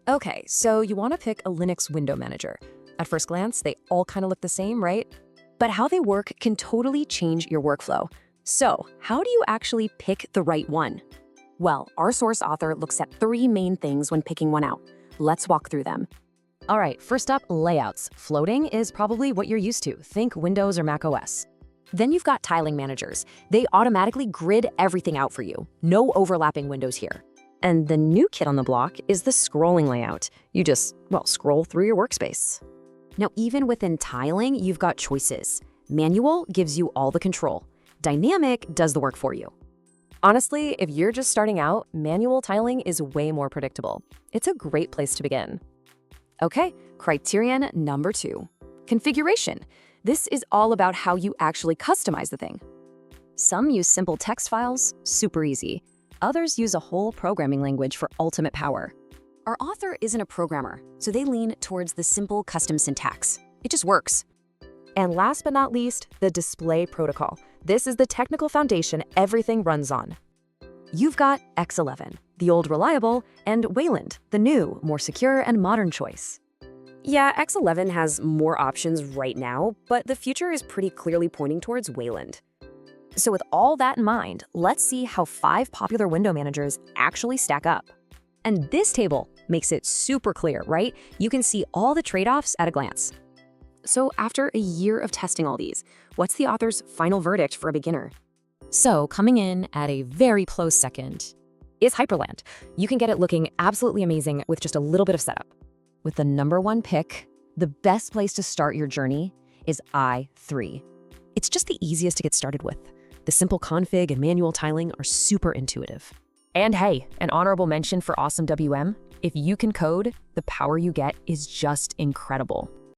Okay, so you want to pick a Linux window manager. At first glance, they all kind of look the same, right? But how they work can totally change your workflow. So, how do you actually pick the right one? Well, our source author looks at three main things when picking one out. Let's walk through them. All right, first up, layouts. Floating is probably what you're used to. Think Windows or Mac OS. Then you've got tiling managers. They automatically grid everything out for you. No overlapping windows here. And the new kid on the block is the scrolling layout. You just, well, scroll through your workspace. Now, even within tiling, you've got choices. Manual gives you all the control. Dynamic does the work for you. Honestly, if you're just starting out, manual tiling is way more predictable. It's a great place to begin. Okay, criterion number 2. Configuration. This is all about how you actually customize the thing. Some use simple text files, super easy. Others use a whole programming language for ultimate power. Our author isn't a programmer, so they lean towards the simple custom syntax. It just works. And last but not least, the display protocol. This is the technical foundation everything runs on. You've got X11, the old reliable, and Wayland, the new, more secure and modern choice. Yeah, X11 has more options right now, but the future is pretty clearly pointing towards Wayland. So with all that in mind, let's see how 5 popular window managers actually stack up. And this table makes it super clear, right? You can see all the trade-offs at a glance. So after a year of testing all these, what's the author's final verdict for a beginner? So coming in at a very close second is Hyprland. You can get it looking absolutely amazing with just a little bit of setup. With the number 1 pick, the best place to start your journey is i3. It's just the easiest to get started with. The simple config and manual tiling are super intuitive. And hey, an honorable mention for Awesome WM. If you can code, the power you get is just incredible.